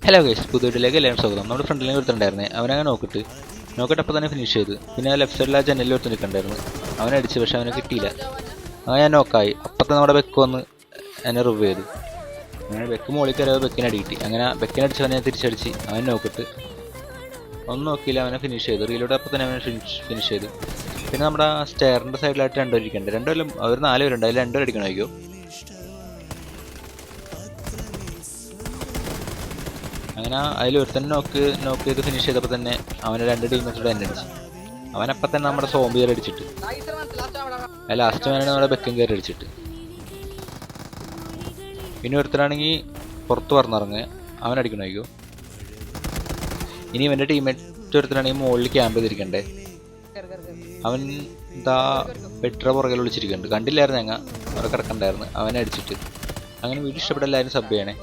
Hello guys, പുതിയതിലേക്ക് എല്ലാവരും സ്വാഗതം. നമ്മുടെ ഫ്രണ്ടിലേക്ക് ഒരുത്തുണ്ടായിരുന്നേ, അവനങ്ങനെ നോക്കിയിട്ട് അപ്പോൾ തന്നെ ഫിനിഷ് ചെയ്തു. പിന്നെ ആ ലെഫ്റ്റ് സൈഡിൽ ആ ജനലിൽ ഒരുത്ത് നിൽക്കണ്ടായിരുന്നു, അവനടിച്ചു. പക്ഷെ അവനെ കിട്ടിയില്ല. അങ്ങനെ ഞാൻ നോക്കായി. അപ്പം തന്നെ നമ്മുടെ ബെക്ക് വന്ന് എന്നെ റിവ് ചെയ്തു. അങ്ങനെ ബെക്ക് മുകളിൽ കയറിയത് ബെക്കിനെ അടി കിട്ടി. അങ്ങനെ ബെക്കിനടിച്ചവനെ ഞാൻ തിരിച്ചടിച്ച് അവൻ നോക്കിയിട്ട് ഒന്നും നോക്കിയില്ല, അവനെ ഫിനിഷ് ചെയ്തു. റീലോട് അപ്പം തന്നെ അവനെ ഫിനിഷ് ചെയ്തു. പിന്നെ നമ്മുടെ സ്റ്റെയറിൻ്റെ സൈഡിലായിട്ട് രണ്ടുപേരിക്കുന്നുണ്ട്. രണ്ടുപേരും അവർ 4 പേരുണ്ട്, അതിൽ 2 പേർ അടിക്കണമായിരിക്കും. അങ്ങനെ അതിലൊരുത്തന്നെ നോക്ക് ചെയ്ത് ഫിനിഷ് ചെയ്തപ്പോൾ തന്നെ അവനെ 2 ടീമേഴ്സോടെ എന്നെ അടിച്ചു. അവനപ്പം തന്നെ നമ്മുടെ സോംബി കയറി അടിച്ചിട്ട്, ലാസ്റ്റ് വേണം നമ്മുടെ ബെക്കും കയറി അടിച്ചിട്ട്. പിന്നെ ഒരുത്തനാണെങ്കിൽ പുറത്ത് പറഞ്ഞിറങ്ങുക, അവൻ അടിക്കണമായിരിക്കും. ഇനി ഇവൻ്റെ ടീമേറ്റ് ഒരുത്തനാണെങ്കിൽ മുകളിൽ ക്യാമ്പ് ചെയ്തിരിക്കണ്ടേ. അവൻ എന്താ പെട്ര പുറകിൽ വിളിച്ചിരിക്കുന്നുണ്ട്, കണ്ടില്ലായിരുന്നു. ഞങ്ങൾ അവിടെ കിടക്കണ്ടായിരുന്നു. അവനെ അടിച്ചിട്ട്. അങ്ങനെ വീഡിയോ ഇഷ്ടപ്പെട്ട എല്ലാവരും സബ് ചെയ്യണേ.